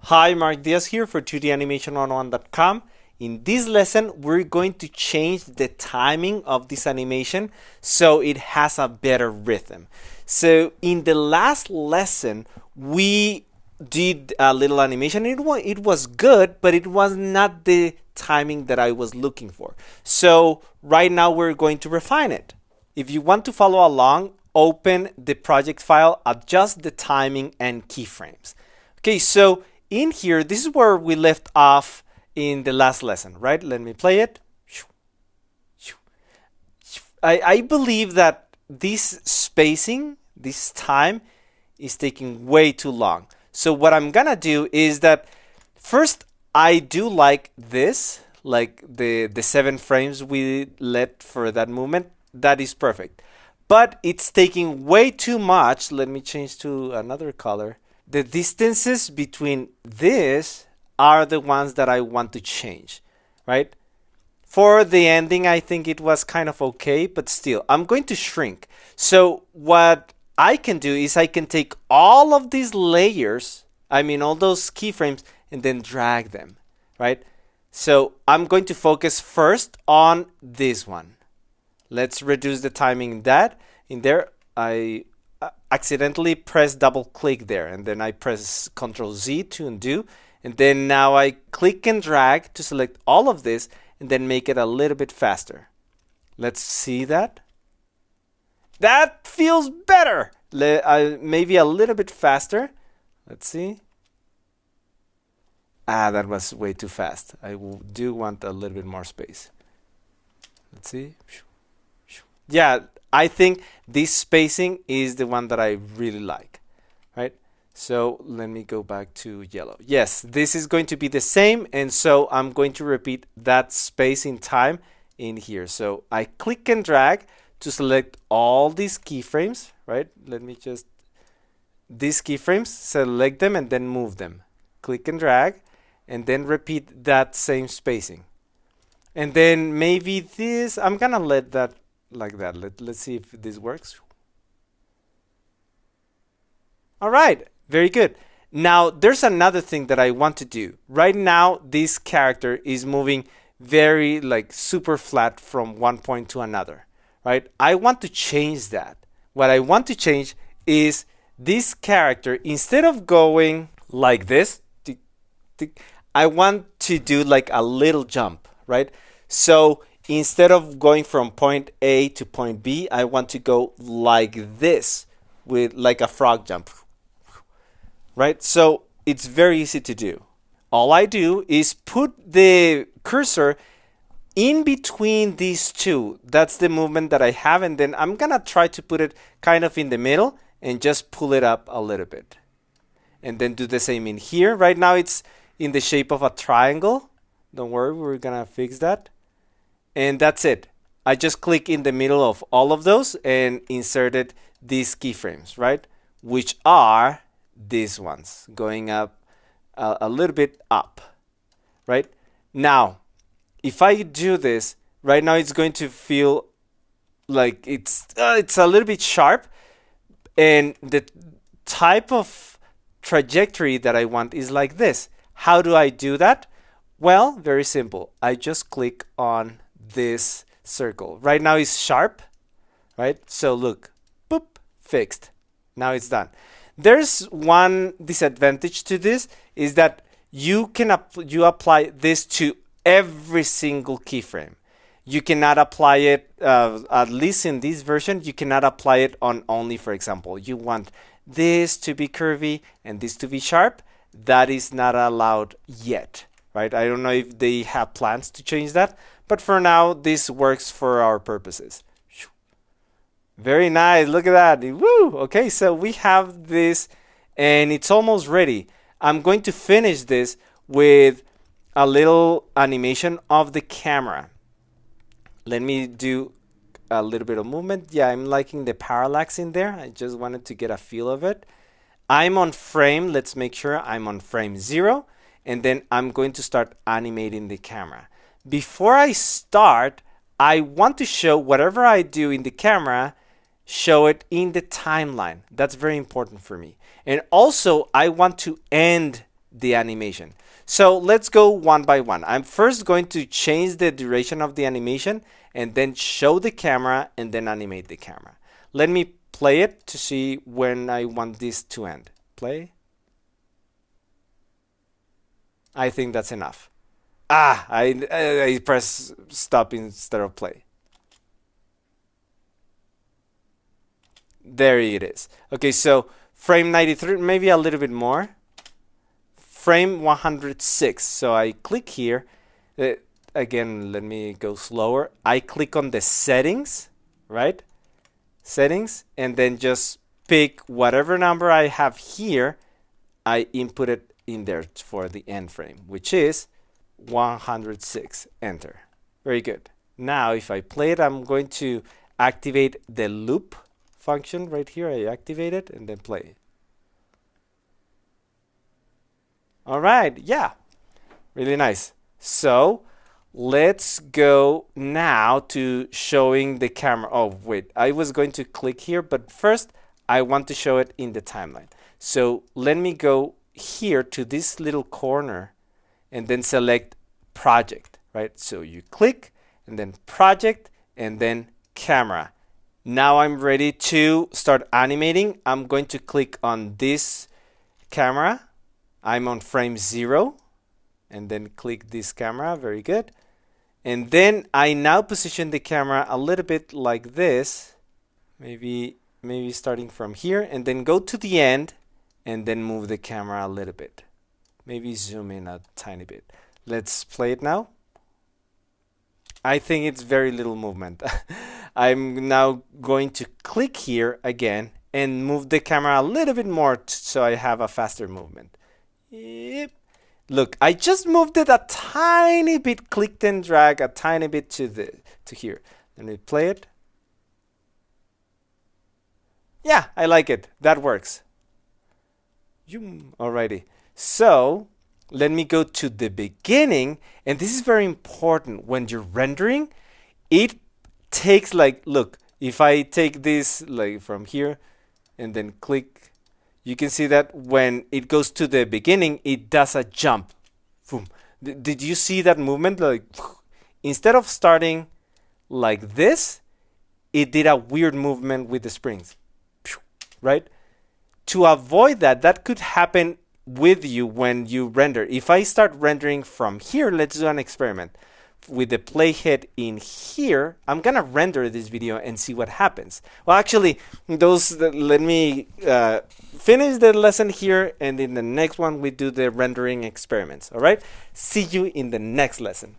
Hi, Mark Diaz here for 2danimation101.com. In this lesson, we're going to change the timing of this animation so it has a better rhythm. So in the last lesson, we did a little animation. It was good, but it was not the timing that I was looking for. So right now, we're going to refine it. If you want to follow along, open the project file, adjust the timing and keyframes. Okay, so in here, this is where we left off in the last lesson, right? Let me play it. I believe that this spacing, this time, is taking way too long. So what I'm gonna do is that first, I do like this, like the 7 frames we let for that movement. That is perfect. But it's taking way too much. Let me change to another color. The distances between this are the ones that I want to change, right? For the ending, I think it was kind of okay, but still, I'm going to shrink. So what I can do is I can take all of these layers, all those keyframes, and then drag them, right? So I'm going to focus first on this one. Let's reduce the timing in there. I accidentally press double click there, and then I press Ctrl Z to undo, and then now I click and drag to select all of this and then make it a little bit faster. Let's see that. That feels better. Maybe a little bit faster. Let's see. That was way too fast. I do want a little bit more space. Let's see. Yeah, I think this spacing is the one that I really like, right? So let me go back to yellow. Yes, this is going to be the same, and so I'm going to repeat that space in time in here. So I click and drag to select all these keyframes, right? Let me just, these keyframes, select them and then move them. Click and drag, and then repeat that same spacing. And then maybe this, I'm gonna let that like that. Let's see if this works. All right, very good. Now there's another thing that I want to do. Right now, this character is moving very super flat from one point to another, right? I want to change that. What I want to change is this character, instead of going like this, I want to do like a little jump, right? So instead of going from point A to point B, I want to go like this with like a frog jump, right? So it's very easy to do. All I do is put the cursor in between these two. That's the movement that I have, and then I'm gonna try to put it kind of in the middle and just pull it up a little bit. And then do the same in here. Right now it's in the shape of a triangle. Don't worry, we're gonna fix that. And that's it. I just click in the middle of all of those and inserted these keyframes, right? Which are these ones, going up a little bit up, right? Now, if I do this, right now it's going to feel like it's a little bit sharp. And the type of trajectory that I want is like this. How do I do that? Well, very simple. I just click on this circle. Right now it's sharp, right? So look, boop, fixed. Now it's done. There's one disadvantage to this, is that you apply this to every single keyframe. You cannot apply it, at least in this version, you cannot apply it on only, for example, you want this to be curvy and this to be sharp. That is not allowed yet, right? I don't know if they have plans to change that, but for now, this works for our purposes. Very nice. Look at that. Woo! Okay, so we have this, and it's almost ready. I'm going to finish this with a little animation of the camera. Let me do a little bit of movement. Yeah, I'm liking the parallax in there. I just wanted to get a feel of it. I'm on frame. Let's make sure I'm on frame 0. And then I'm going to start animating the camera. Before I start, I want to show whatever I do in the camera, show it in the timeline. That's very important for me. And also, I want to end the animation. So let's go one by one. I'm first going to change the duration of the animation and then show the camera and then animate the camera. Let me play it to see when I want this to end. Play. I think that's enough. I press stop instead of play. There it is. Okay, so frame 93, maybe a little bit more. Frame 106. So I click here. Again, let me go slower. I click on the settings, right? Settings, and then just pick whatever number I have here. I input it in there for the end frame, which is 106. Enter. Very good. Now, if I play it, I'm going to activate the loop function right here. I activate it and then play. All right, yeah, really nice. So let's go now to showing the camera. Oh, wait, I was going to click here, but first I want to show it in the timeline. So let me go here to this little corner and then select project, right? So you click and then project and then camera. Now I'm ready to start animating. I'm going to click on this camera. I'm on frame 0 and then click this camera. Very good. And then I now position the camera a little bit like this. Maybe starting from here and then go to the end and then move the camera a little bit. Maybe zoom in a tiny bit. Let's play it now. I think it's very little movement. I'm now going to click here again and move the camera a little bit more so I have a faster movement. Yep. Look, I just moved it a tiny bit, clicked and drag a tiny bit to here. Let me play it. Yeah, I like it. That works. Alrighty. So let me go to the beginning, and this is very important. When you're rendering, it takes like, look, if I take this like from here and then click, you can see that when it goes to the beginning, it does a jump. Boom. Did you see that movement? Like, instead of starting like this, it did a weird movement with the springs, right? To avoid that, that could happen with you when you render. If I start rendering from here, let's do an experiment. With the playhead in here, I'm gonna render this video and see what happens. Well, actually, let me finish the lesson here, and in the next one we do the rendering experiments. All right, see you in the next lesson.